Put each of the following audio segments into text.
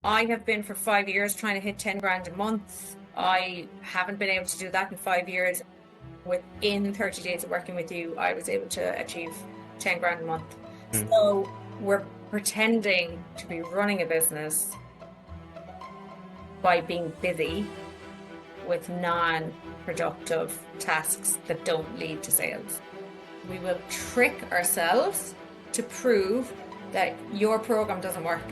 I have been for 5 years trying to hit 10 grand a month. I haven't been able to do that in 5 years. Within 30 days of working with you, I was able to achieve 10 grand a month. Mm. So we're pretending to be running a business by being busy with non-productive tasks that don't lead to sales. We will trick ourselves to prove that your program doesn't work.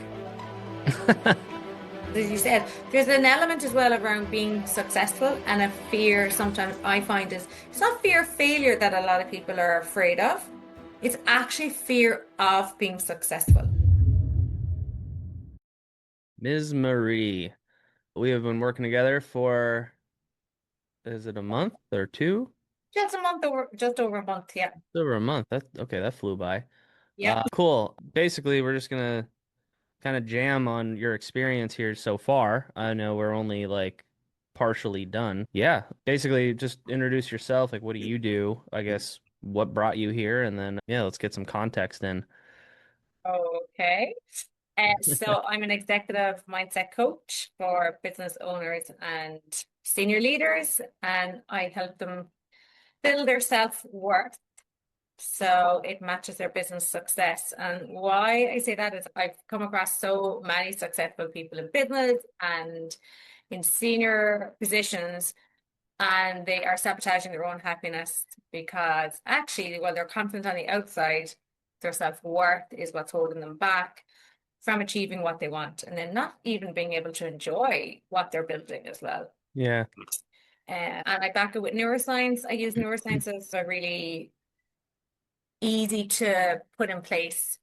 As you said, there's an element as well around being successful, and a fear sometimes I find is it's not fear of failure that a lot of people are afraid of. It's actually fear of being successful. Ms. Marie, we have been working together for, is it a month or two? Just a month over, just over a month, yeah. It's over a month. That okay, that flew by. Yeah. Cool. Basically, we're just gonna kind of jam on your experience here so far. I know we're only like partially done. Yeah, basically just introduce yourself. Like, what do you do? I guess what brought you here, and then yeah, let's get some context in. Okay. So I'm an executive mindset coach for business owners and senior leaders, and I help them build their self-worth so it matches their business success. And why I say that is I've come across so many successful people in business and in senior positions, and they are sabotaging their own happiness because actually, while they're confident on the outside, their self-worth is what's holding them back from achieving what they want, and then not even being able to enjoy what they're building as well. Yeah. And I back it with neuroscience. I use neuroscience as a really easy to put in place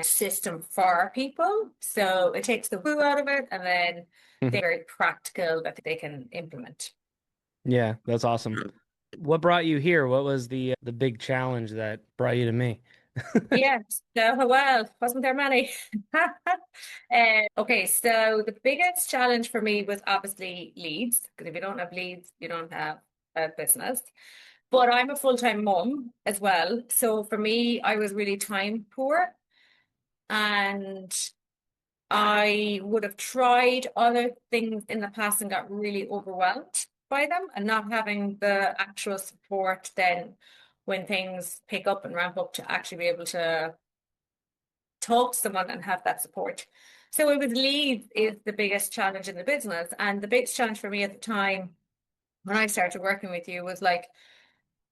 system for people. So it takes the woo out of it, and then they're very practical that they can implement. Yeah, that's awesome. What brought you here? What was the big challenge that brought you to me? Yeah, so well, wasn't there many? Okay, so the biggest challenge for me was obviously leads, because if you don't have leads, you don't have a business. But I'm a full-time mom as well. So for me, I was really time poor, and I would have tried other things in the past and got really overwhelmed by them, and not having the actual support then when things pick up and ramp up to actually be able to talk to someone and have that support. So it was leave is the biggest challenge in the business. And the biggest challenge for me at the time when I started working with you was like,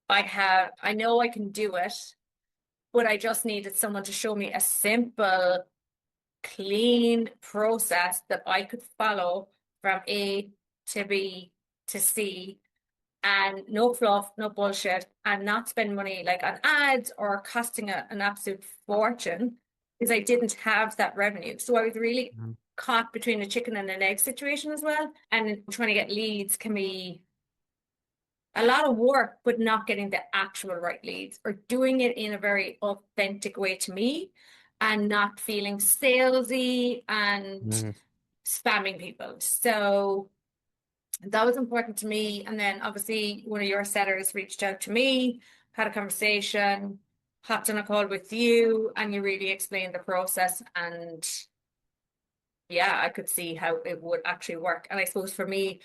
I know I can do it, but I just needed someone to show me a simple, clean process that I could follow from A to B to C, and no fluff, no bullshit, and not spend money like on ads or costing an absolute fortune because I didn't have that revenue. So I was really Mhm. caught between a chicken and an egg situation as well. And trying to get leads can be a lot of work, but not getting the actual right leads or doing it in a very authentic way to me and not feeling salesy and Mhm. spamming people. So that was important to me. And then obviously one of your setters reached out to me, had a conversation, hopped on a call with you, and you really explained the process. And yeah, I could see how it would actually work. And I suppose for me,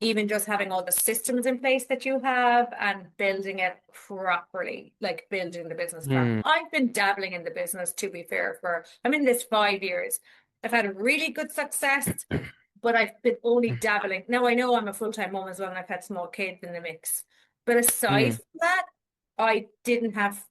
even just having all the systems in place that you have and building it properly, like building the business properly. Hmm. I've been dabbling in the business, to be fair, I'm in this 5 years. I've had a really good success, but I've been only dabbling. Now I know I'm a full-time mom as well, and I've had small kids in the mix. But aside Hmm. from that, I didn't have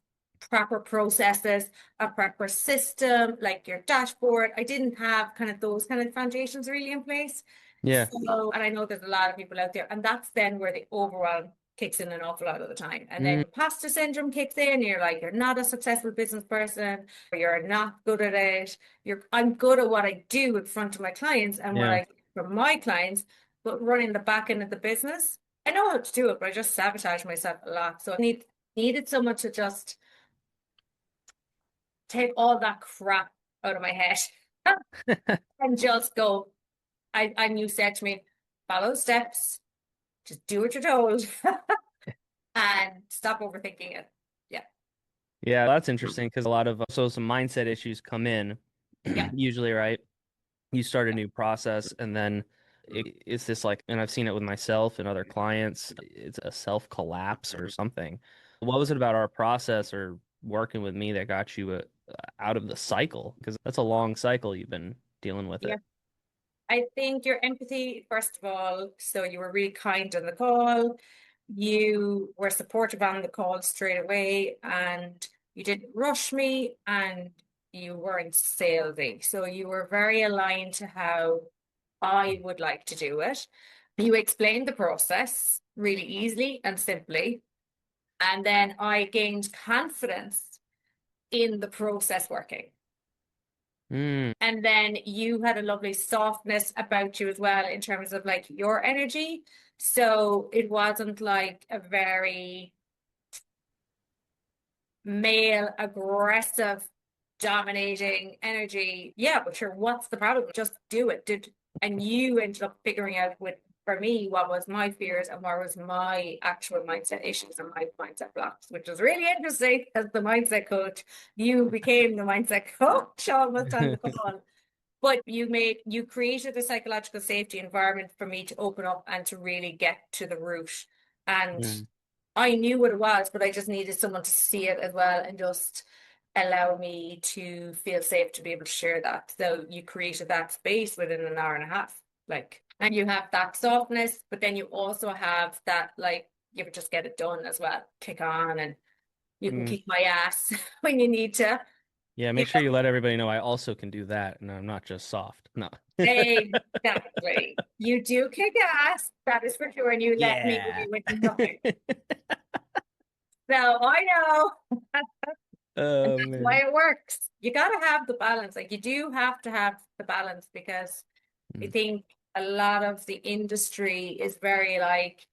proper processes, a proper system, like your dashboard. I didn't have kind of those kind of foundations really in place. Yeah. So, and I know there's a lot of people out there, and that's then where the overwhelm kicks in an awful lot of the time. And then Mm. imposter syndrome kicks in. You're like, you're not a successful business person, or you're not good at it. I'm good at what I do in front of my clients and what Yeah. I do for my clients, but running the back end of the business, I know how to do it, but I just sabotage myself a lot. So needed someone to just take all that crap out of my head and just go. And you said to me, follow steps, just do what you're told, and stop overthinking it. Yeah. Yeah, that's interesting because a lot of so some mindset issues come in Yeah. usually, right? you start a new process and then it's this like, and I've seen it with myself and other clients, it's a self collapse or something. What was it about our process or working with me that got you out of the cycle? Because that's a long cycle you've been dealing with Yeah. it. I think your empathy, first of all, so you were really kind on the call. You were supportive on the call straight away, and you didn't rush me, and you weren't salesy. So you were very aligned to how I would like to do it. You explained the process really easily and simply. And then I gained confidence in the process working. Mm, And then you had a lovely softness about you as well in terms of like your energy. So it wasn't like a very male, aggressive, dominating energy. Yeah, but sure, what's the problem? Just do it. And you ended up figuring out with for me what was my fears and what was my actual mindset issues and my mindset blocks, which was really interesting as the mindset coach. You became the mindset coach almost on the call. But you created a psychological safety environment for me to open up and to really get to the root. And mm, I knew what it was, but I just needed someone to see it as well and just allow me to feel safe to be able to share that. So you created that space within an hour and a half. Like, and you have that softness, but then you also have that, like, you just get it done as well. Kick on and you can mm. kick my ass when you need to. Yeah, You make sure you let everybody know I also can do that and I'm not just soft. No. Exactly. You do kick ass, that is for sure, and you let me Yeah. away with nothing. So I know, and Oh that's why man. it works. You got to have the balance. Like you do have to have the balance because I Mm. think a lot of the industry is very like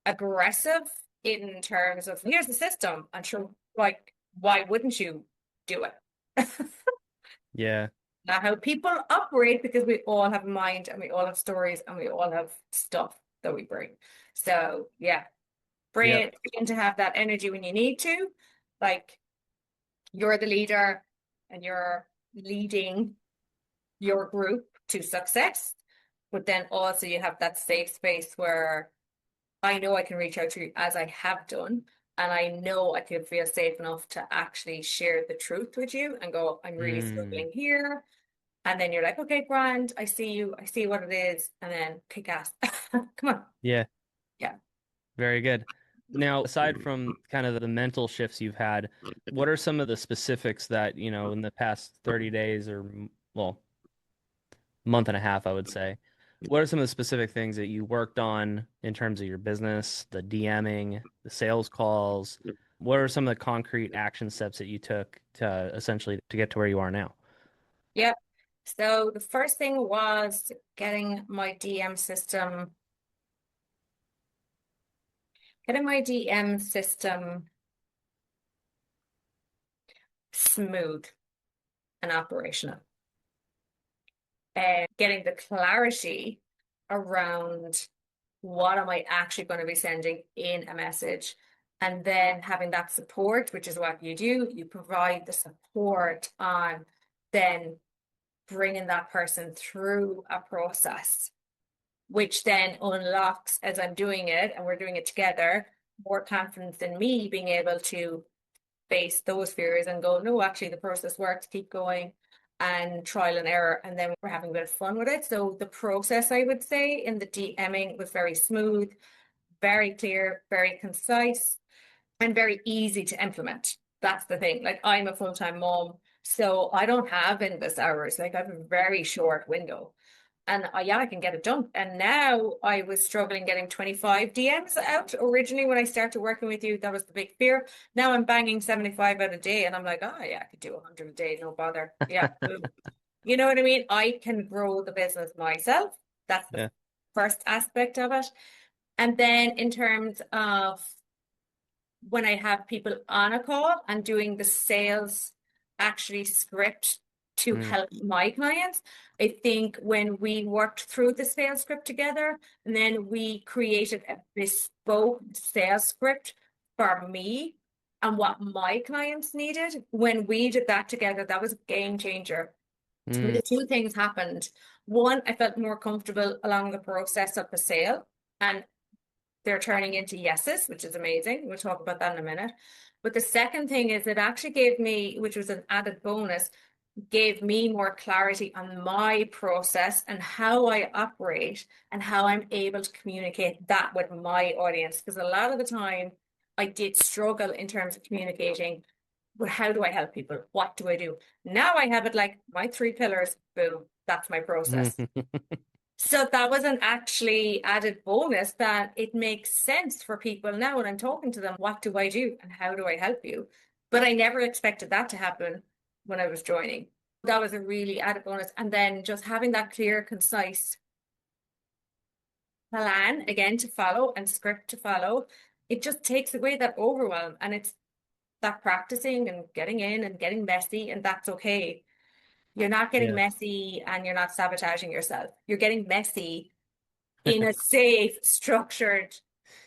aggressive in terms of here's the system. And sure, like, why wouldn't you do it? Yeah. Not how people operate because we all have a mind and we all have stories and we all have stuff that we bring. So yeah, Yep. bring to have that energy when you need to. Like you're the leader and you're leading your group to success. But then also you have that safe space where I know I can reach out to you as I have done. And I know I could feel safe enough to actually share the truth with you and go, I'm really Mm. struggling here. And then you're like, okay, Grand, I see you. I see what it is. And then kick ass. Come on. Yeah. Yeah. Very good. Now, aside from kind of the mental shifts you've had, what are some of the specifics that, in the past 30 days or, well, month and a half, I would say, what are some of the specific things that you worked on in terms of your business, the DMing, the sales calls? What are some of the concrete action steps that you took to essentially to get to where you are now? Yep. So the first thing was getting my DM system smooth and operational. And getting the clarity around what am I actually going to be sending in a message. And then having that support, which is what you do, you provide the support on then bringing that person through a process, which then unlocks, as I'm doing it and we're doing it together, more confidence in me being able to face those fears and go, no, actually, the process works, keep going and trial and error. And then we're having a bit of fun with it. So the process, I would say, in the DMing was very smooth, very clear, very concise, and very easy to implement. That's the thing. Like I'm a full-time mom, so I don't have endless hours. Like I have a very short window. And yeah, I can get it done. And now I was struggling getting 25 DMs out. Originally, when I started working with you, that was the big fear. Now I'm banging 75 out a day, and I'm like, oh yeah, I could do 100 a day, no bother. Yeah, boom. You know what I mean? I can grow the business myself. That's the Yeah. first aspect of it. And then in terms of when I have people on a call and doing the sales actually script to Mm, help my clients. I think when we worked through the sales script together and then we created a bespoke sales script for me and what my clients needed, when we did that together, that was a game changer. Mm. Because two things happened. One, I felt more comfortable along the process of the sale, and they're turning into yeses, which is amazing. We'll talk about that in a minute. But the second thing is it actually gave me, which was an added bonus, gave me more clarity on my process and how I operate and how I'm able to communicate that with my audience. Because a lot of the time I did struggle in terms of communicating, but how do I help people? What do I do? Now I have it like my three pillars, boom, that's my process. So that was an actually added bonus that it makes sense for people now when I'm talking to them. What do I do and how do I help you? But I never expected that to happen when I was joining. That was a really added bonus. And then just having that clear, concise plan again to follow and script to follow, it just takes away that overwhelm. And it's that practicing and getting in and getting messy, and that's okay. You're not getting Yeah. messy and you're not sabotaging yourself. You're getting messy in a safe, structured.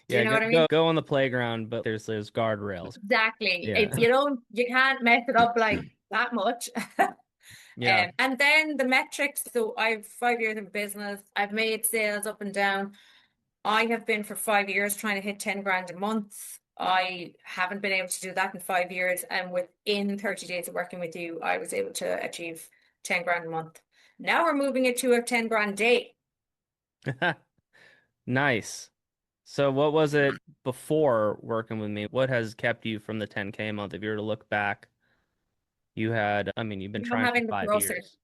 Do you Yeah, know what I mean? go on the playground, but there's guardrails. Exactly. Yeah. It, you can't mess it up like that much. Yeah. And then the metrics. So I've 5 years in business. I've made sales up and down. I have been for 5 years trying to hit 10 grand a month. I haven't been able to do that in 5 years. And within 30 days of working with you, I was able to achieve 10 grand a month. Now we're moving it to a 10 grand day. Nice. So what was it before working with me? What has kept you from the 10K a month? If you were to look back, I mean, you've been Not trying for having the 5 years. process.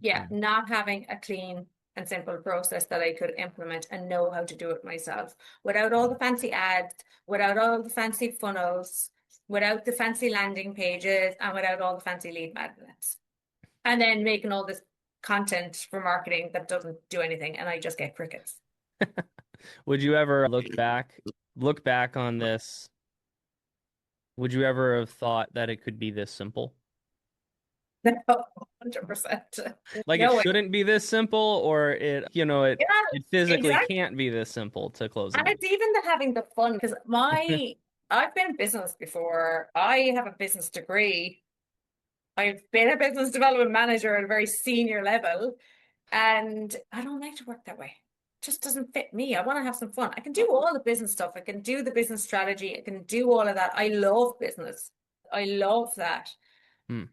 Yeah, Mm. not having a clean and simple process that I could implement and know how to do it myself without all the fancy ads, without all the fancy funnels, without the fancy landing pages, and without all the fancy lead magnets. And then making all this content for marketing that doesn't do anything, and I just get crickets. Would you ever look back on this? Would you ever have thought that it could be this simple? 100%. Like it No way. shouldn't be this simple, or Yeah, it physically exactly. can't be this simple to close a And deal. it's even the having the fun because I've been in business before. I have a business degree. I've been a business development manager at a very senior level, and I don't like to work that way. It just doesn't fit me. I want to have some fun. I can do all the business stuff. I can do the business strategy. I can do all of that. I love business. I love that. Hmm.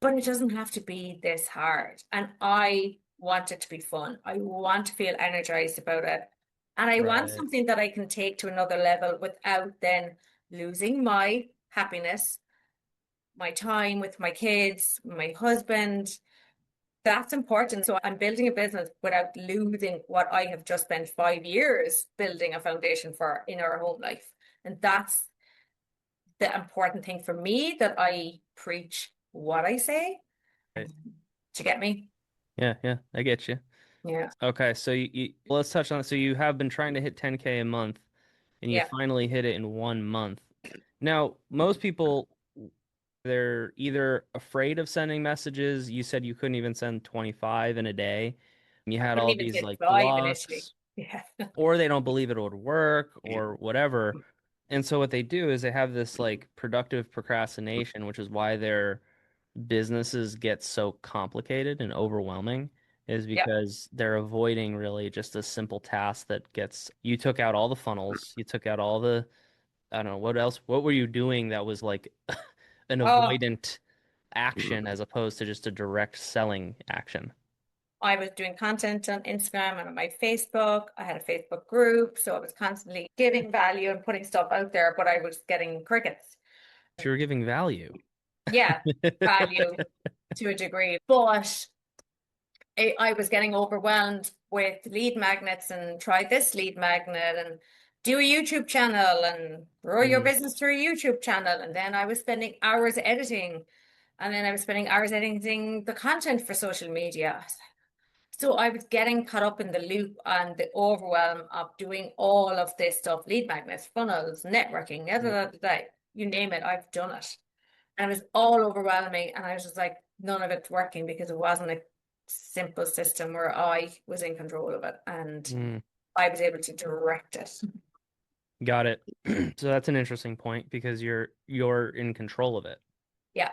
But it doesn't have to be this hard. And I want it to be fun. I want to feel energized about it. And I want Right. something that I can take to another level without then losing my happiness, my time with my kids, my husband. That's important. So I'm building a business without losing what I have just spent 5 years building a foundation for in our home life. And that's the important thing for me that I preach what I say. Right. To get me? Yeah, yeah, I get you. Yeah. Okay, so let's touch on it. So you have been trying to hit 10K a month, and you Yeah. finally hit it in 1 month. Now, most people, they're either afraid of sending messages. You said you couldn't even send 25 in a day. You I had couldn't all even these hit like five initially. blocks, Yeah. or they don't believe it would work, or whatever. And so what they do is they have this like productive procrastination, which is why their businesses get so complicated and overwhelming, is Yeah. because they're avoiding really just a simple task that gets you took out all the funnels, you took out all the I don't know what else, what were you doing that was like an Oh, avoidant action as opposed to just a direct selling action. I was doing content on Instagram and on my Facebook. I had a Facebook group, so I was constantly giving value and putting stuff out there, but I was getting crickets. You were giving value. Yeah, value to a degree, but I was getting overwhelmed with lead magnets and try this lead magnet and do a YouTube channel and grow your Mm, business through a YouTube channel. And then I was spending hours editing. And then I was spending hours editing the content for social media. So I was getting caught up in the loop and the overwhelm of doing all of this stuff, lead magnets, funnels, networking, you name it, I've done it. And it was all overwhelming. And I was just like, none of it's working because it wasn't a simple system where I was in control of it and mm, I was able to direct it. got it. So that's an interesting point because you're in control of it. Yeah.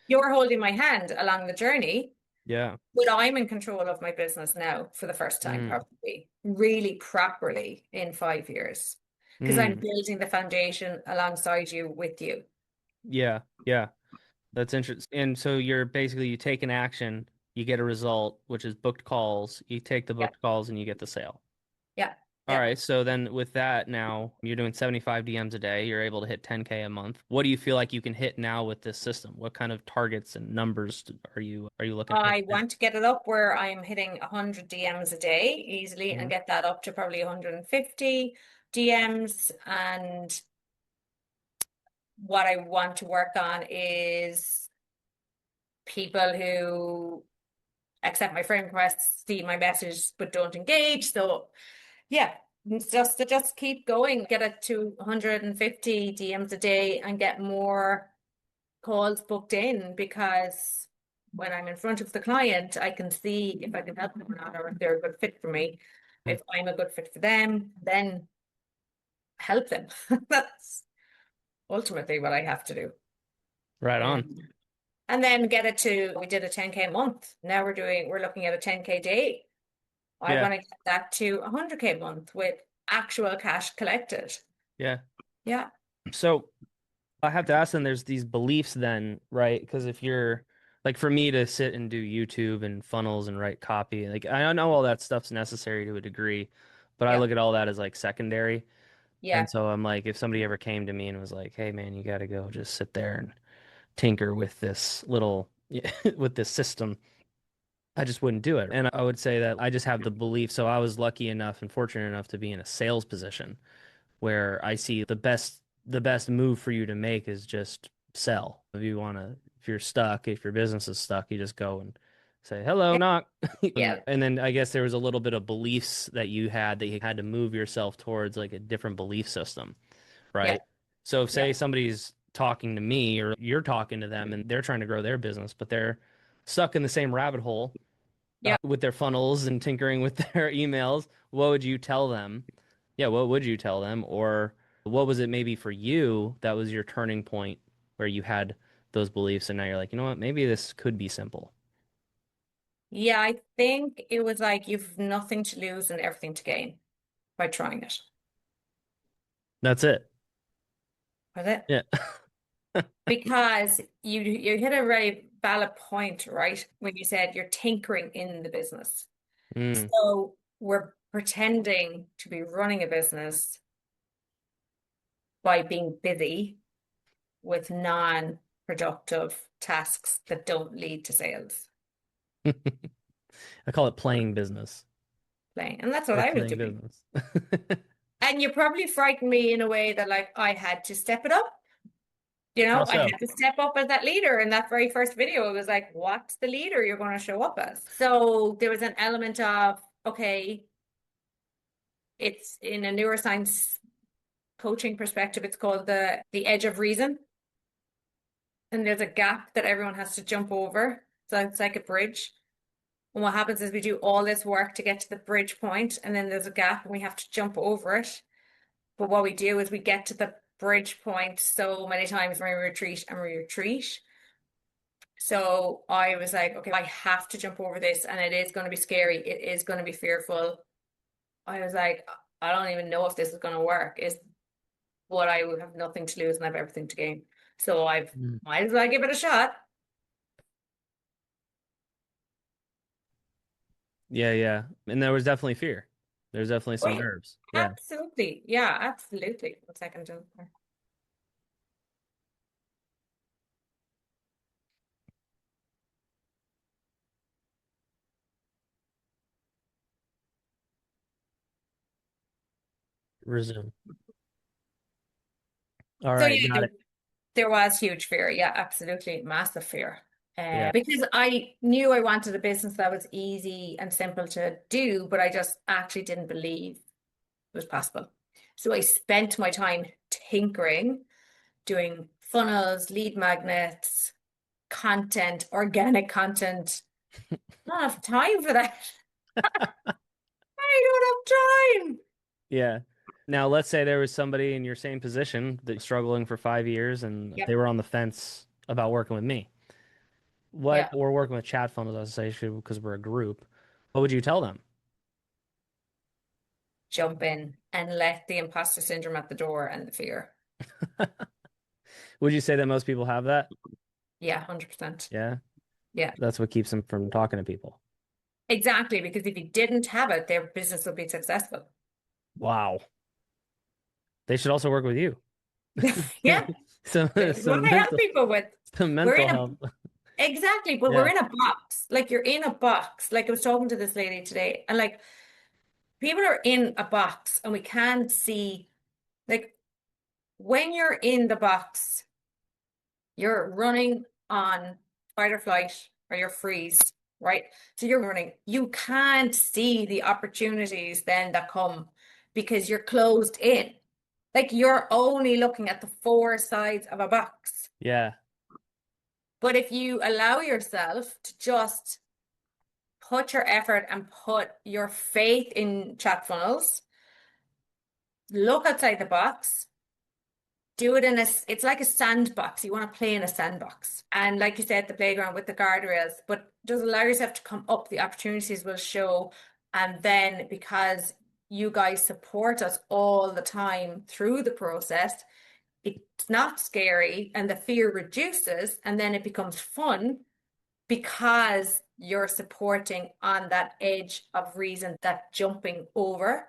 You're holding my hand along the journey. Yeah. But I'm in control of my business now for the first time, Mm. probably really properly in 5 years, because I'm Mm. building the foundation alongside you with you. Yeah. Yeah. That's interesting. And so you're basically you take an action, you get a result, which is booked calls. You take the Yeah, booked calls and you get the sale. yeah, All yeah. right. So then with that now you're doing 75 DMs a day. You're able to hit 10K a month. What do you feel like you can hit now with this system? What kind of targets and numbers are you looking at I hitting now? want to get it up where I'm hitting 100 DMs a day easily and Mhm. get that up to probably 150 DMs. And what I want to work on is people who accept my friend requests, see my message, but don't engage. So yeah, it's just to just keep going, get it to 150 DMs a day and get more calls booked in, because when I'm in front of the client, I can see if I can help them or not, or if they're a good fit for me. If I'm a good fit for them, then help them. That's ultimately what I have to do. Right on. Um, and then get it to, we did a 10K a month. Now we're looking at a 10K day. I Yeah. want to get that to 100K a month with actual cash collected. Yeah. Yeah. So I have to ask then there's these beliefs then, right? Because if you're like for me to sit and do YouTube and funnels and write copy, like I know all that stuff's necessary to a degree, but I Yeah. look at all that as like secondary. And Yeah. so I'm like, if somebody ever came to me and was like, "Hey man, you got to go just sit there and tinker with this little with this system," I just wouldn't do it. And I would say that I just have the belief. So I was lucky enough and fortunate enough to be in a sales position where I see the best move for you to make is just sell. If you're stuck, if your business is stuck, you just go and say, "Hello, Yeah. knock." Yeah. And then I guess there was a little bit of beliefs that you had to move yourself towards like a different belief system, Yeah. right? So if Yeah. say somebody's talking to me or you're talking to them and they're trying to grow their business, but they're stuck in the same rabbit hole Yeah. with their funnels and tinkering with their emails, what would you tell them? Yeah, what would you tell them? Or what was it maybe for you that was your turning point where you had those beliefs and now you're like, you know what, maybe this could be simple. Yeah. I think it was like you've nothing to lose and everything to gain by trying it. That's it. Was it? Yeah. Because you hit a very valid point, right? When you said you're tinkering in the business. Mm. So we're pretending to be running a business by being busy with non-productive tasks that don't lead to sales. I call it playing business Playing. And that's what or I was playing doing. business. And you probably frightened me in a way that like I had to step it up. You How know, I so? had to step up as that leader in that very first video. It was like, what's the leader you're going to show up as? So there was an element of, okay, it's in a neuroscience coaching perspective, it's called the edge of reason. And there's a gap that everyone has to jump over. So it's like a bridge. And what happens is we do all this work to get to the bridge point, and then there's a gap and we have to jump over it. But what we do is we get to the bridge point so many times when we retreat and we retreat. So I was like, okay, I have to jump over this, and it is going to be scary. It is going to be fearful. I was like, I don't even know if this is going to work. Is what I would have nothing to lose and have everything to gain. So I've Mm. might as well give it a shot. Yeah, yeah. And there was definitely fear. There's definitely some Wait, nerves. Yeah. absolutely. Yeah, absolutely. 1 second. Resume. All So right, yeah, got it. there was huge fear. Yeah, absolutely. Massive fear. Yeah. Because I knew I wanted a business that was easy and simple to do, but I just actually didn't believe it was possible. So I spent my time tinkering, doing funnels, lead magnets, content, organic content. Not enough time for that. I don't have time. Yeah. Now, let's say there was somebody in your same position that's struggling for 5 years and they Yep. were on the fence about working with me. what Yeah. we're working with chat funnels association because we're a group. What would you tell them? Jump in and let the imposter syndrome at the door and the fear. Would you say that most people have that? Yeah, 100%. Yeah, Yeah, that's what keeps them from talking to people. exactly. Because if you didn't have it, their business would be successful. Wow. They should also work with you. Yeah. Some This is what some I help mental people with. some We're mental in a health. Exactly, but we're Yeah. in a box. Like you're in a box. Like I was talking to this lady today, and like people are in a box and we can't see like when you're in the box, you're running on fight or flight or you're freeze, right? So you're running. You can't see the opportunities then that come because you're closed in. Like you're only looking at the four sides of a box. Yeah. But if you allow yourself to just put your effort and put your faith in chat funnels, look outside the box, do it in it's like a sandbox. You want to play in a sandbox. And like you said, the playground with the guardrails, but just allow yourself to come up, the opportunities will show. And then because you guys support us all the time through the process, it's not scary and the fear reduces and then it becomes fun because you're supporting on that edge of reason, that jumping over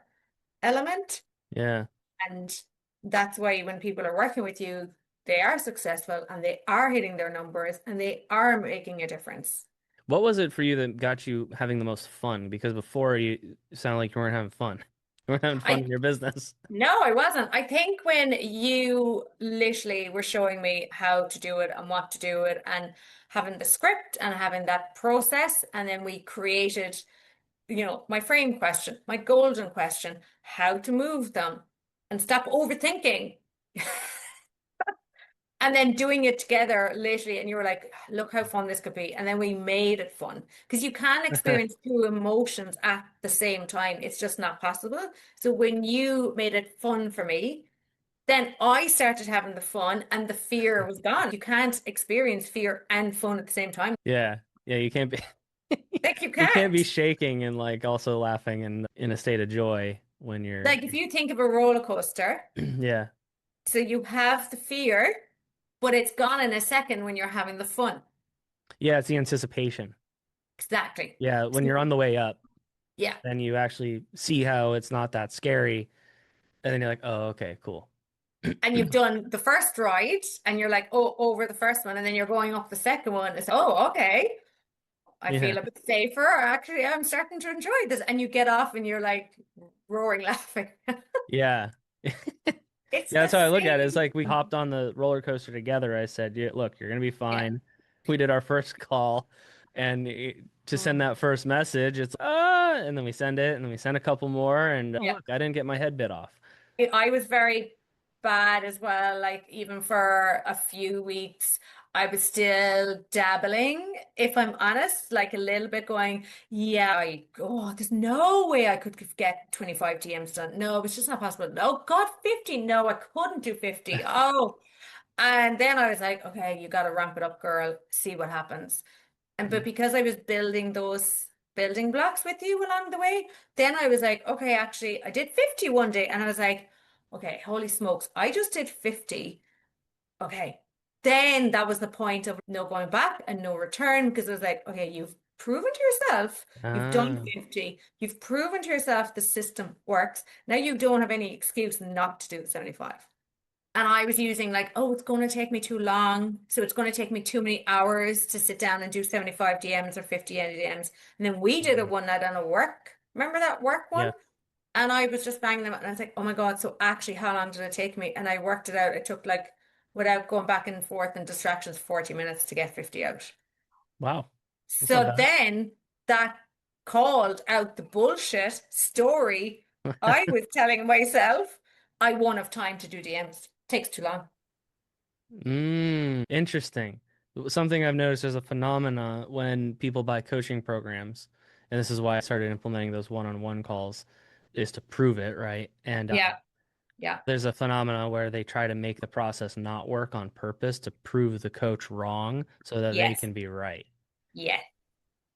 element. Yeah. And that's why when people are working with you, they are successful and they are hitting their numbers and they are making a difference. What was it for you that got you having the most fun? Because before you sounded like you weren't having fun. You weren't having fun I in your business. No, I wasn't. I think when you literally were showing me how to do it and what to do it and having the script and having that process, and then we created, my frame question, my golden question, how to move them and stop overthinking. And then doing it together literally, and you were like, look how fun this could be. And then we made it fun because you can experience two emotions at the same time. It's just not possible. So when you made it fun for me, then I started having the fun and the fear was gone. You can't experience fear and fun at the same time. Yeah. Yeah, you can't be Like you you can't be can't. shaking and like also laughing and in a state of joy when you're Like if you think of a roller coaster, yeah. so you have the fear, but it's gone in a second when you're having the fun. Yeah, it's the anticipation. Exactly. Yeah, when you're on the way up, Yeah. then you actually see how it's not that scary, and then you're like, "Oh, okay, cool." And you've done the first ride and you're like, oh, over the first one, and then you're going up the second one. It's, oh, okay. I Yeah. feel a bit safer. Actually, I'm starting to enjoy this. And you get off and you're like roaring laughing. Yeah. It's Yeah, the that's how I look at it. It's same. like we hopped on the roller coaster together. I said, yeah, look, you're gonna be Yeah. fine. We did our first call, and to send Mm. that first message, it's and then we send it, and then we send a couple more, and oh Yeah. look, I didn't get my head bit off. I was very bad as well. Like even for a few weeks, I was still dabbling, if I'm honest, like a little bit going, yeah, there's no way I could get 25 DMs done. No, it's just not possible. Oh God, 50. No, I couldn't do 50. Oh, and then I was like, okay, you got to ramp it up, girl. See what happens. And but because I was building those building blocks with you along the way, then I was like, okay, actually, I did 50 one day, and I was like, okay, holy smokes, I just did 50. Okay. Then that was the point of no going back and no return because it was like, okay, you've proven to yourself, you've done Ah, 50, you've proven to yourself the system works. Now you don't have any excuse not to do the 75. And I was using like, oh, it's going to take me too long. So it's going to take me too many hours to sit down and do 75 DMs or 50 DMs. And then we did a one night on a work. Remember that work one? yeah. And I was just banging them out and I was like, oh my God, so actually how long did it take me? And I worked it out. It took like, without going back and forth and distractions, 40 minutes to get 50 out. Wow, that's not So bad. then that called out the bullshit story I was telling myself. I won't have time to do DMs. Takes too long. Interesting. Something I've noticed as a phenomena when people buy coaching programs, and this is why I started implementing those one-on-one calls, is to prove it, right? And Yeah. Yeah. there's a phenomena where they try to make the process not work on purpose to prove the coach wrong so that they Yes. can be right. Yeah,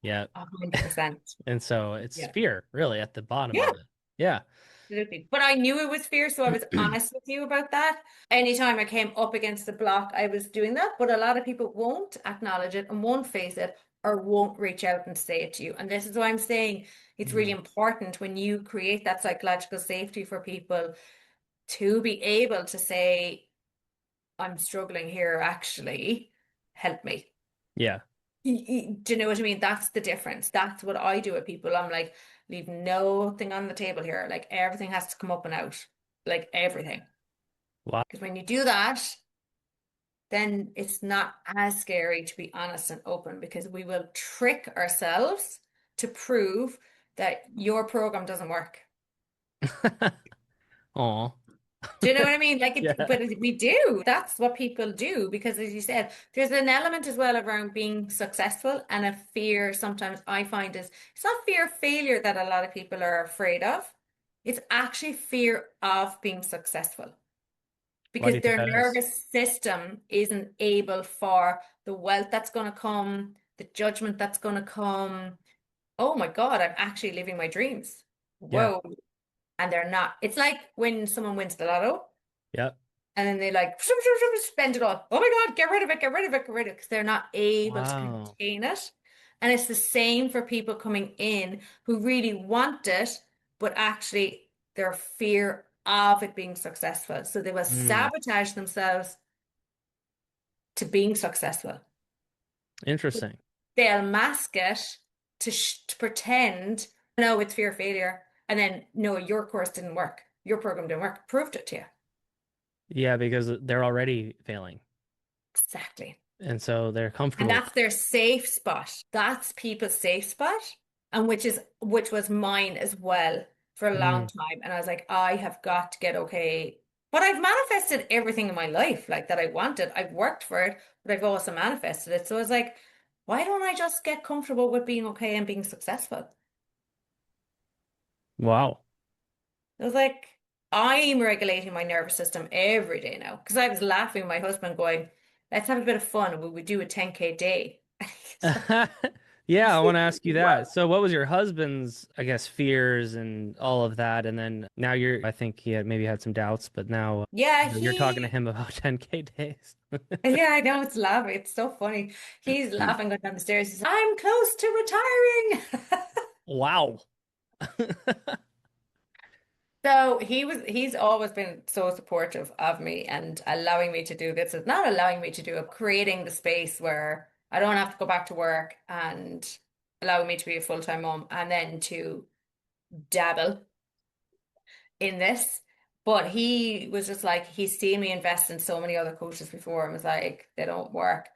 Yeah. 100%. And so it's Yeah. fear really at the bottom Yeah. of it. Yeah. Absolutely. But I knew it was fear, so I was honest with you about that. Anytime I came up against the block, I was doing that. But a lot of people won't acknowledge it and won't face it or won't reach out and say it to you. And this is why I'm saying it's really Mm. important when you create that psychological safety for people to be able to say, I'm struggling here, actually, help me. Yeah. Do you know what I mean? That's the difference. That's what I do with people. I'm like, leave nothing on the table here. Like everything has to come up and out. Like everything. Wow. Because when you do that, then it's not as scary to be honest and open because we will trick ourselves to prove that your program doesn't work. Oh. Do you know what I mean? Yeah. But we do. That's what people do because, as you said, there's an element as well around being successful and a fear. Sometimes I find is it's not fear of failure that a lot of people are afraid of. It's actually fear of being successful Why do because you think their that is? nervous system isn't able for the wealth that's going to come, the judgment that's going to come. Oh my God, I'm actually living my dreams. Yeah. Whoa. And they're not. It's like when someone wins the lotto. Yep. And then they like spend it all. Oh my God, get rid of it, get rid of it, get rid of it, because they're not able to Wow. contain it. And it's the same for people coming in who really want it, but actually their fear of it being successful. So they will Mm. sabotage themselves to being successful. Interesting. They'll mask it to pretend, no, it's fear of failure. And then, no, your course didn't work. Your program didn't work. Proved it to you. Yeah, because they're already failing. Exactly. And so they're And comfortable with that's their safe spot. That's people's safe spot. And which was mine as well for a it. long Mm. time. And I was like, I have got to get okay. But I've manifested everything in my life like that I wanted. I've worked for it, but I've also manifested it. So I was like, why don't I just get comfortable with being okay and being successful? Wow. I was like, I'm regulating my nervous system every day now. Because I was laughing with my husband going, let's have a bit of fun. Will we do a 10K day? It's like, Yeah, I want to ask you that. what? So what was your husband's, I guess, fears and all of that? And then now I think he had maybe had some doubts, but now Yeah, you're talking to he him about 10K days. Yeah, I know it's laughing. It's so funny. He's laughing going down the stairs. He's, I'm close to retiring. Wow. So he's always been so supportive of me and allowing me to do this. It's not allowing me to do it, creating the space where I don't have to go back to work and allowing me to be a full-time mom and then to dabble in this. But he was just like, he's seen me invest in so many other coaches before and was like, they don't work.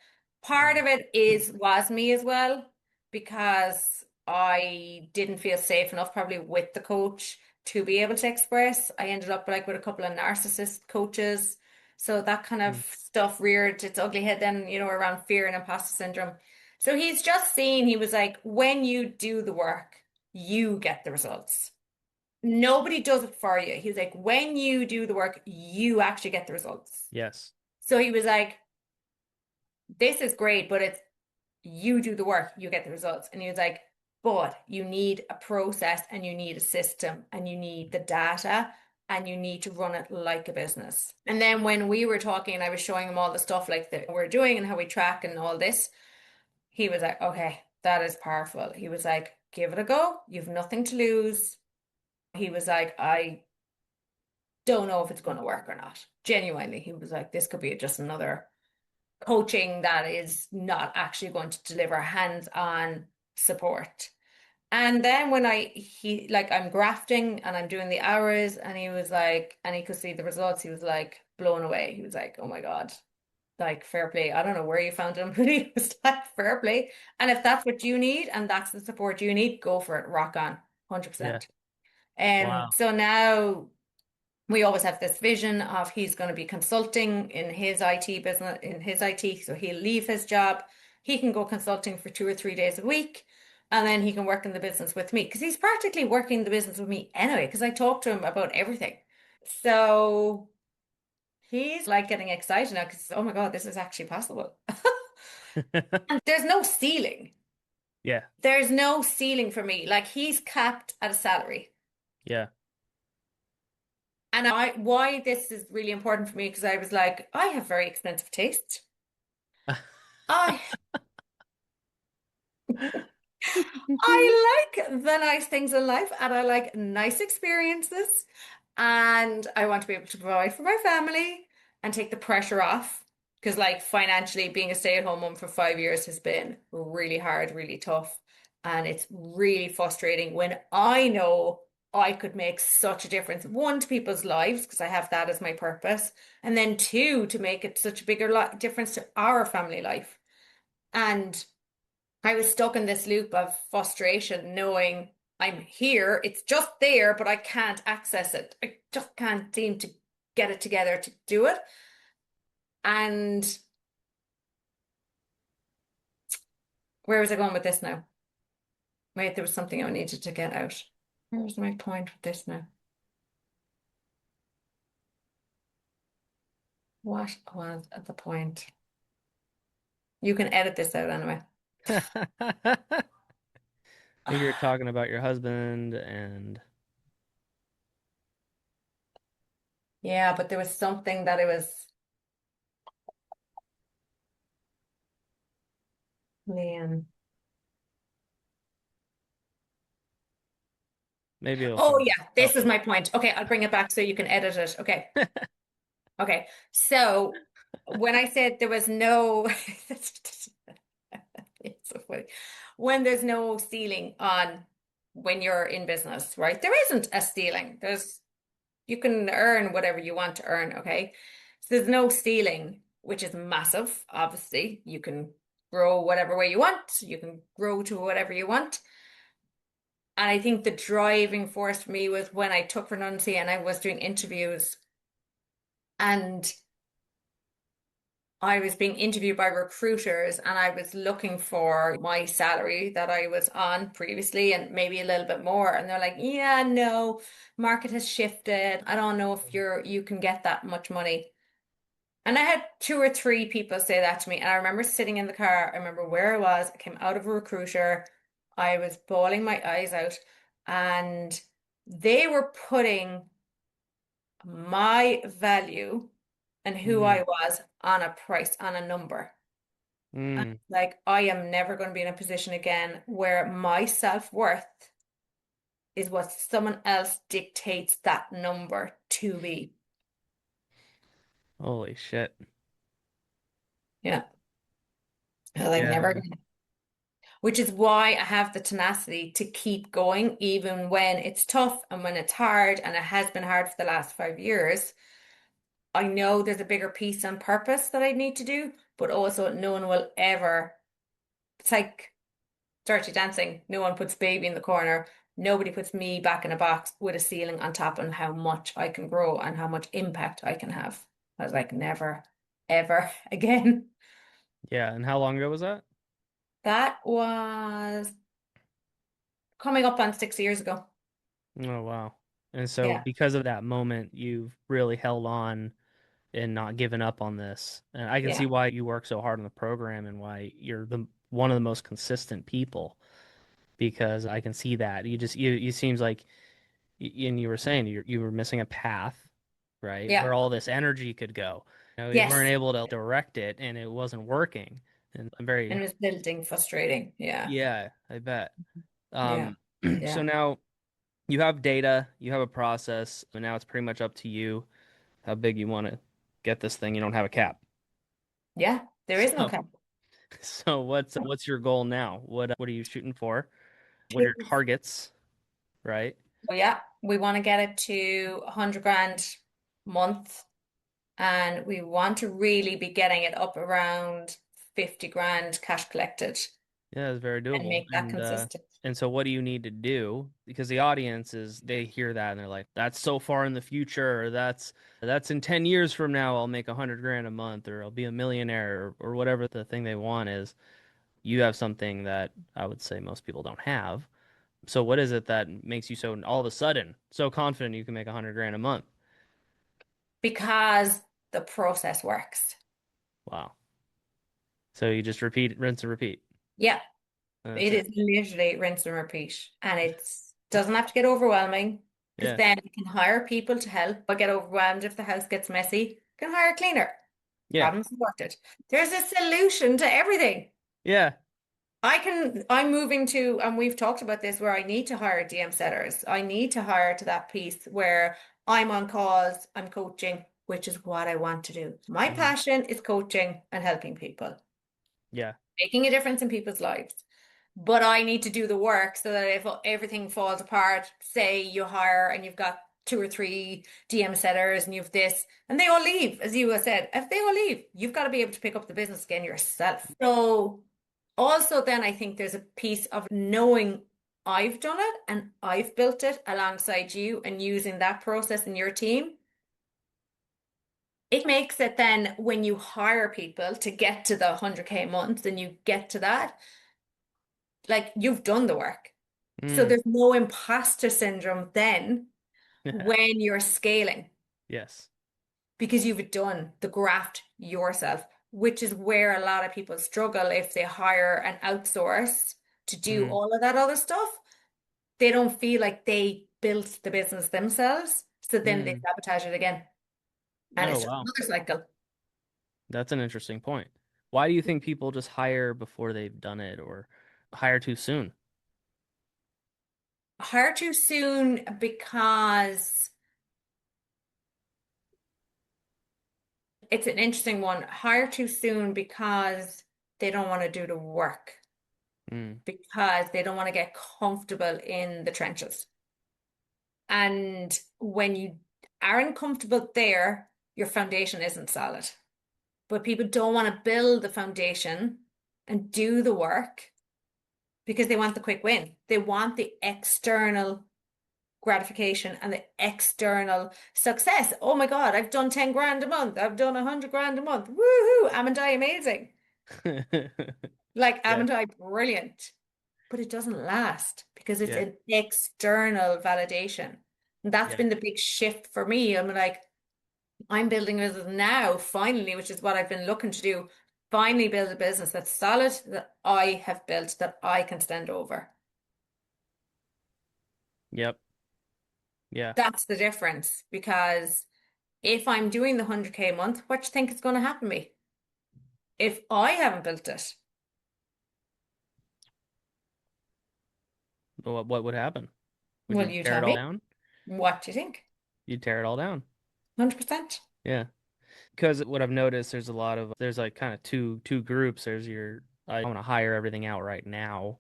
Part Wow. of it was me as well, because I didn't feel safe enough probably with the coach to be able to express. I ended up like with a couple of narcissist coaches. So that kind of Mm. stuff reared its ugly head then, around fear and imposter syndrome. So he's just seen, he was like, when you do the work, you get the results. Nobody does it for you. He's like, when you do the work, you actually get the results. Yes. So he was like, this is great, but it's you do the work, you get the results. And he was like, but you need a process and you need a system and you need the data and you need to run it like a business. And then when we were talking and I was showing him all the stuff like that we're doing and how we track and all this, he was like, okay, that is powerful. He was like, give it a go. You've nothing to lose. He was like, I don't know if it's going to work or not. Genuinely, he was like, this could be just another coaching that is not actually going to deliver hands-on support. And then when I'm grafting and I'm doing the hours, and he was like, and he could see the results, he was like blown away. He was like, oh my God, like fair play. I don't know where you found him, but he was like, fair play. And if that's what you need and that's the support you need, go for it. Rock on, Yeah. 100%. Wow. So now we always have this vision of he's going to be consulting in his IT business, in his IT. So he'll leave his job. He can go consulting for 2 or 3 days a week. And then he can work in the business with me because he's practically working the business with me anyway, because I talk to him about everything. So he's like getting excited now because, oh my God, this is actually possible. And there's no ceiling. Yeah. There's no ceiling for me. Like he's capped at a salary. Yeah. And why this is really important for me, because I was like, I have very expensive taste. I I like the nice things in life and I like nice experiences. And I want to be able to provide for my family and take the pressure off. Because, like, financially, being a stay-at-home mom for 5 years has been really hard, really tough. And it's really frustrating when I know I could make such a difference, one, to people's lives, because I have that as my purpose. And then two, to make it such a bigger difference to our family life. And I was stuck in this loop of frustration, knowing I'm here, it's just there, but I can't access it. I just can't seem to get it together to do it. And where was I going with this now? Wait, there was something I needed to get out. Where was my point with this now? What was at the point? You can edit this out anyway. I think you're talking about your husband and Yeah, but there was something that it was Liam. maybe it'll Oh come. yeah, Oh. this is my point. Okay, I'll bring it back so you can edit it. Okay. Okay. So when I said there was no, it's so funny. When there's no ceiling on when you're in business, right? There isn't a ceiling. You can earn whatever you want to earn, okay? So there's no ceiling, which is massive. Obviously, you can grow whatever way you want. You can grow to whatever you want. And I think the driving force for me was when I took redundancy and I was doing interviews and I was being interviewed by recruiters and I was looking for my salary that I was on previously and maybe a little bit more. And they're like, yeah, no, market has shifted. I don't know if you can get that much money. And I had two or three people say that to me. And I remember sitting in the car. I remember where I was. I came out of a recruiter. I was bawling my eyes out. And they were putting my value and who I Mm, was on a price, on a number. And mm. like, I am never going to be in a position again where my self-worth is what someone else dictates that number to be. Holy shit. Yeah. Like, never Yeah. again. Which is why I have the tenacity to keep going, even when it's tough and when it's hard, and it has been hard for the last 5 years. I know there's a bigger piece on purpose that I need to do, but also no one will ever. It's like Dirty Dancing. No one puts baby in the corner. Nobody puts me back in a box with a ceiling on top and how much I can grow and how much impact I can have. I was like, never, ever again. Yeah. And how long ago was that? That was coming up on 6 years ago. Oh, wow. And so Yeah, because of that moment, you've really held on and not given up on this. And I can see yeah, why you work so hard on the program and why you're the one of the most consistent people because I can see that. You seems like and you were saying you were missing a path, right? yeah. Where all this energy could go. You weren't Yes. able to direct it and it wasn't working. And I'm And very, it was building frustrating. Yeah, yeah, I bet. yeah, Um, so yeah, now you have data, you have a process, and now it's pretty much up to you how big you want to get this thing. You don't have a cap. yeah. There is no So, cap. so what's your goal now? What are you shooting for? What are your targets, right? So yeah, we want to get it to 100 grand month, and we want to really be getting it up around 50 grand cash collected Yeah, it's very and doable. make that consistent. And so what do you need to do? Because the audience is they hear that and they're like, that's so far in the future, or that's in 10 years from now, I'll make 100 grand a month, or I'll be a millionaire, or whatever the thing they want is. You have something that I would say most people don't have. So what is it that makes you so all of a sudden so confident you can make 100 grand a month? Because the process works. Wow. So you just repeat, rinse and repeat. Yeah. That's It it. is literally rinse and repeat. And it doesn't have to get overwhelming because Yeah. then you can hire people to help, but get overwhelmed if the house gets messy. You can hire a cleaner. Yeah. Problem sorted. There's a solution to everything. Yeah. I'm moving to, and we've talked about this, where I need to hire DM setters. I need to hire to that piece where I'm on calls, I'm coaching, which is what I want to do. My Mhm. passion is coaching and helping people, Yeah. making a difference in people's lives. But I need to do the work so that if everything falls apart, say you hire and you've got two or three DM setters and you've this, and they all leave, as you have said, if they all leave, you've got to be able to pick up the business again yourself. So also then I think there's a piece of knowing I've done it and I've built it alongside you and using that process in your team. It makes it then when you hire people to get to the 100K months and you get to that, like you've done the work. So Mm. there's no imposter syndrome then Yeah. when you're scaling Yes. because you've done the graft yourself, which is where a lot of people struggle if they hire and outsource to do Mm. all of that other stuff. They don't feel like they built the business themselves. So then they Mm. sabotage it again. And Oh, it's just wow. another cycle. That's an interesting point. Why do you think people just hire before they've done it or hire too soon? Hire too soon because it's an interesting one. Hire too soon because they don't want to do the work, Mm. because they don't want to get comfortable in the trenches. And when you aren't comfortable there, your foundation isn't solid. But people don't want to build the foundation and do the work because they want the quick win. They want the external gratification and the external success. Oh my God, I've done 10 grand a month. I've done 100 grand a month. Woohoo, am and I amazing. Like, am Yeah. and I brilliant. But it doesn't last because it's Yeah. an external validation. And that's Yeah. been the big shift for me. I'm like, I'm building a business now, finally, which is what I've been looking to do. Finally, build a business that's solid, that I have built, that I can stand over. Yep. Yeah. That's the difference because if I'm doing the 100K a month, what do you think is going to happen to me? If I haven't built it, What would happen? Would will you you tear tell it all me? down? What do you think? You'd tear it all down. 100%? Yeah. Because what I've noticed, there's like kind of two groups. I want to hire everything out right now.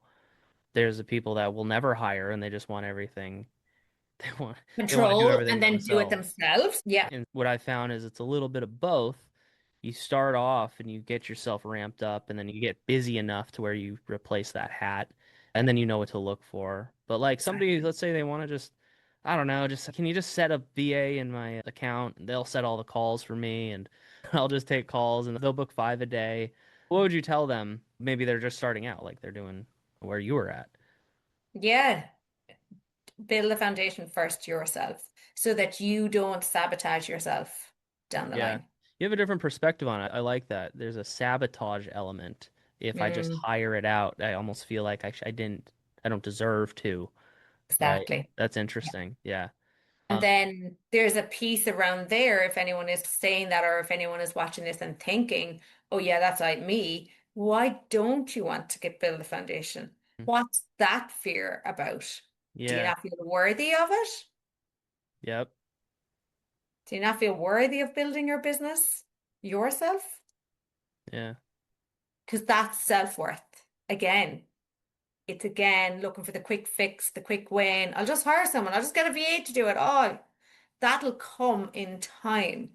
There's the people that will never hire and they just want everything. They want they want to do Control everything and then do it themselves. themselves? Yeah, And what I found is it's a little bit of both. You start off and you get yourself ramped up, and then you get busy enough to where you replace that hat, and then you know what to look for. But like somebody, exactly. let's say they want to just, I don't know, just can you just set a VA in my account? And they'll set all the calls for me, and I'll just take calls, and they'll book 5 a day. What would you tell them? Maybe they're just starting out, like they're doing where you were at. Yeah, build the foundation first yourself so that you don't sabotage yourself down the Yeah. line. You have a different perspective on it. I like that. There's a sabotage element. If I just Mm, hire it out, I almost feel like I don't deserve to, right? exactly. That's Yeah. interesting. Yeah. And then there's a piece around there if anyone is saying that or if anyone is watching this and thinking, oh yeah, that's like me. Why don't you want to get build a foundation? What's that fear about? Do you Yeah. not feel worthy of it? Yep. Do you not feel worthy of building your business yourself? Yeah. Because that's self-worth. Again, it's again looking for the quick fix, the quick win. I'll just hire someone. I'll just get a VA to do it. Oh, that'll come in time.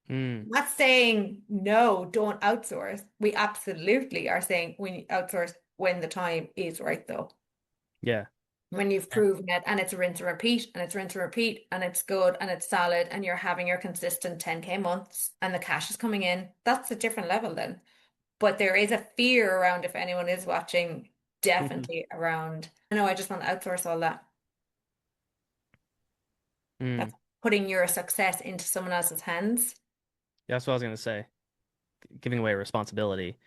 Hmm. I'm not saying no, don't outsource. We absolutely are saying we outsource when the time is right, though. Yeah. When you've Yeah. proven it and it's rinse and repeat and it's rinse and repeat and it's good and it's solid and you're having your consistent 10K months and the cash is coming in, that's a different level then. But there is a fear around if anyone is watching, definitely around, no, I just want to outsource all that. Hmm. That's putting your success into someone else's hands. That's what I was gonna say. Giving away responsibility.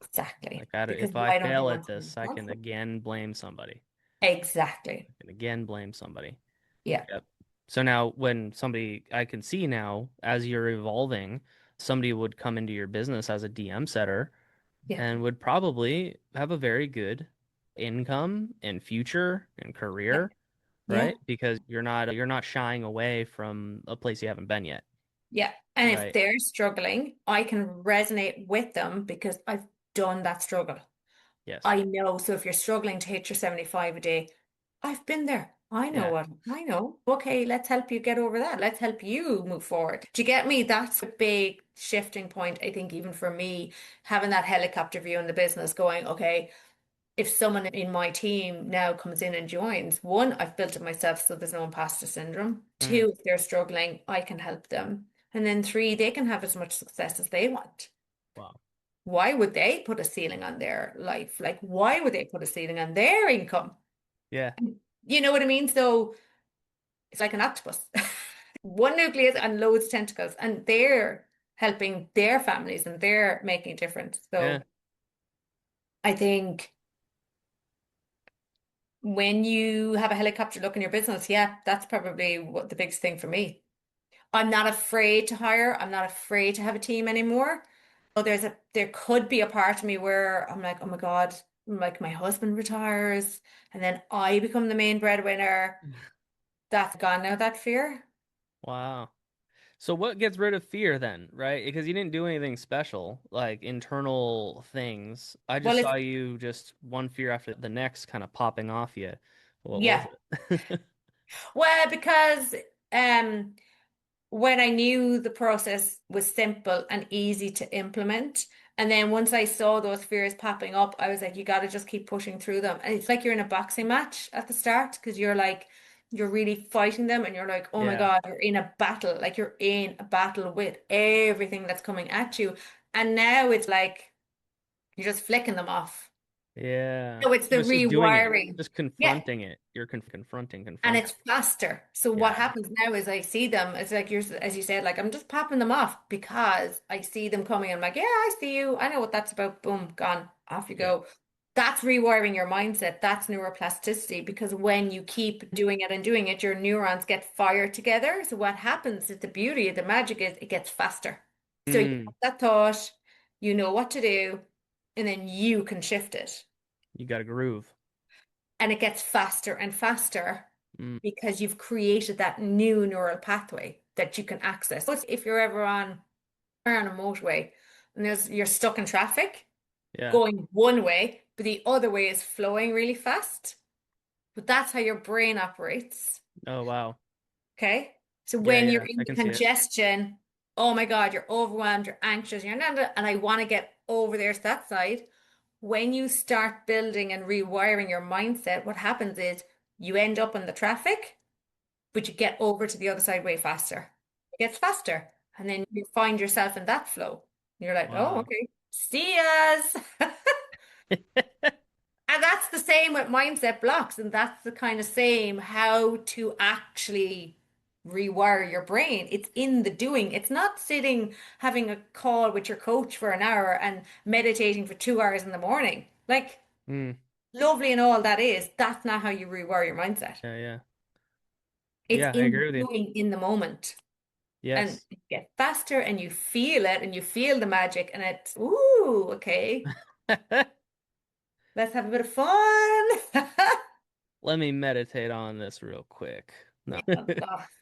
Exactly. Like, Because if I why don't they fail want at to be this, I can responsible? again blame somebody. Exactly. I can again blame somebody. Yeah. Yep. So now when somebody, I can see now as you're evolving, somebody would come into your business as a DM setter Yeah. and would probably have a very good income and future and Yeah. career, Yeah. right? Because you're not shying away from a place you haven't been yet, Yeah. And if right? they're struggling, I can resonate with them because I've done that struggle. Yes. I know. So if you're struggling to hit your 75 a day, I've been there. I know Yeah. what I know. Okay, let's help you get over that. Let's help you move forward. Do you get me? That's a big shifting point, I think, even for me, having that helicopter view in the business, going, okay, if someone in my team now comes in and joins, one, I've built it myself, so there's no imposter syndrome. Mm. Two, if they're struggling, I can help them. And then three, they can have as much success as they want. Wow. Why would they put a ceiling on their life? Like, why would they put a ceiling on their income? Yeah. You know what I mean? So it's like an octopus. One nucleus and loads of tentacles, and they're helping their families and they're making a difference. Yeah. So I think when you have a helicopter look in your business, yeah, that's probably what the biggest thing for me. I'm not afraid to hire. I'm not afraid to have a team anymore. So there could be a part of me where I'm like, oh my God, like my husband retires and then I become the main breadwinner. That's gone now, that fear. Wow. So what gets rid of fear then, right? Because you didn't do anything special, like internal things. I Well, just it's saw you just one fear after the next kind of popping off you. What was yeah. it? Well, because um when I knew the process was simple and easy to implement. And then once I saw those fears popping up, I was like, you got to just keep pushing through them. And it's like you're in a boxing match at the start because you're really fighting them and you're like, oh my Yeah. God, you're in a battle. Like you're in a battle with everything that's coming at you. And now it's like you're just flicking them off. Yeah. So it's the But it's just doing it, rewiring. just Yeah. confronting it. You're And confronting. it's faster. So what Yeah. happens now is I see them, it's like you're, as you said, like I'm just popping them off because I see them coming. I'm like, yeah, I see you. I know what that's about. Boom, gone. Off you Yeah. go. That's rewiring your mindset. That's neuroplasticity because when you keep doing it, your neurons get fired together. So what happens is the beauty, the magic is it gets faster. So you Mm. have that thought, you know what to do, and then you can shift it. You got a groove. And it gets faster and faster Mm. because you've created that new neural pathway that you can access. So if you're ever on a motorway and you're stuck in traffic Yeah. going one way, but the other way is flowing really fast. But that's how your brain operates. Oh, wow. Okay. So Yeah, when you're yeah. in I the can see it. congestion, oh my God, you're overwhelmed, you're anxious, and I want to get over there to that side. When you start building and rewiring your mindset, what happens is you end up in the traffic, but you get over to the other side way faster. It gets faster. And then you find yourself in that flow. You're like, oh, Wow. okay. See us. And that's the same with mindset blocks. And that's the kind of same how to actually rewire your brain. It's in the doing. It's not sitting having a call with your coach for an hour and meditating for 2 hours in the morning. Like, Mm. lovely and all that is, that's not how you rewire your mindset. Yeah, yeah. It's Yeah, I in agree with the you. doing in the moment. And Yes. you get faster and you feel it and you feel the magic and it's, ooh, okay, let's have a bit of fun. Let me meditate on this real quick. No.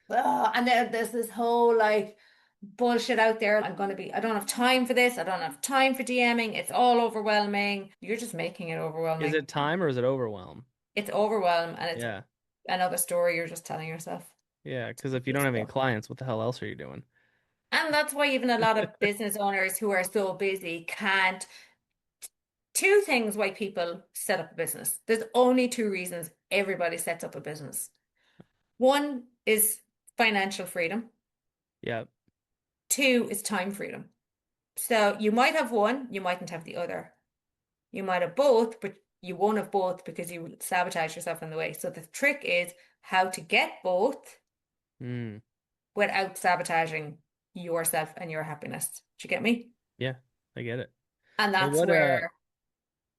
And then there's this whole like bullshit out there. I don't have time for this. I don't have time for DMing. It's all overwhelming. You're just making it Is overwhelming. it time or is it overwhelm? It's overwhelm and it's Yeah. another story you're just telling yourself. Yeah, because if you don't have any clients, what the hell else are you doing? And that's why even a lot of business owners who are so busy can't. Two things why people set up a business. There's only two reasons everybody sets up a business. One is financial freedom. Yeah. Two is time freedom. So you might have one, you mightn't have the other. You might have both, but you won't have both because you will sabotage yourself in the way. So the trick is how to get both Mm. without sabotaging yourself and your happiness. Do you get me? Yeah, I get it. And Well, that's what where,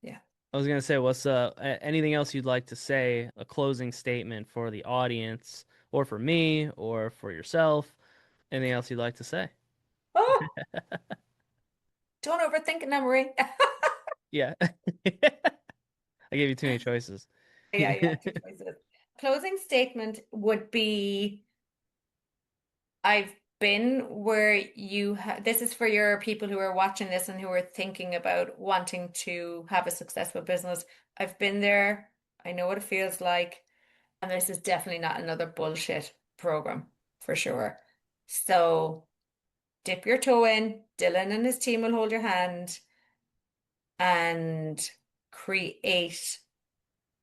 yeah. I was gonna say, what's anything else you'd like to say, a closing statement for the audience, or for me, or for yourself? Anything else you'd like to say? Oh, don't overthink it now, Marie. Yeah. I gave you too many choices. Yeah, yeah, two choices. Closing statement would be I've been where you ha this is for your people who are watching this and who are thinking about wanting to have a successful business. I've been there. I know what it feels like. And this is definitely not another bullshit program for sure. So dip your toe in. Dylan and his team will hold your hand and create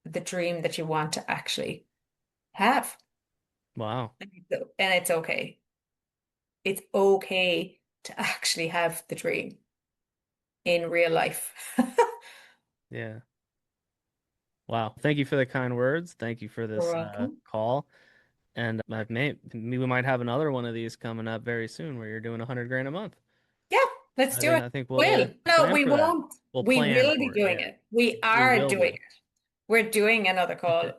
the dream that you want to actually have. Wow. And it's okay. It's okay to actually have the dream in real life. Yeah. Wow. Thank you for the kind words. Thank you for You're this welcome. call. And we might have another one of these coming up very soon where you're doing 100 grand a month. Yeah, let's do it. I think we'll Will. No, plan we for that. won't. We'll We plan will be for it. doing Yeah. it. We We are will doing be. it. We're doing another call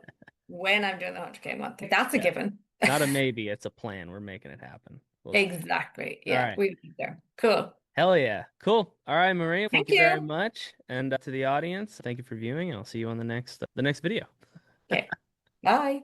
when I'm doing the 100K month. That's a Yeah. given. Not a maybe, it's a plan. We're making it happen. We'll see. Exactly. All Yeah, right. we'll be there. Cool. Hell yeah. Cool. All right, Maria, thank Thank you very you. much. And to the audience, thank you for viewing. I'll see you on the next video. Okay. Bye.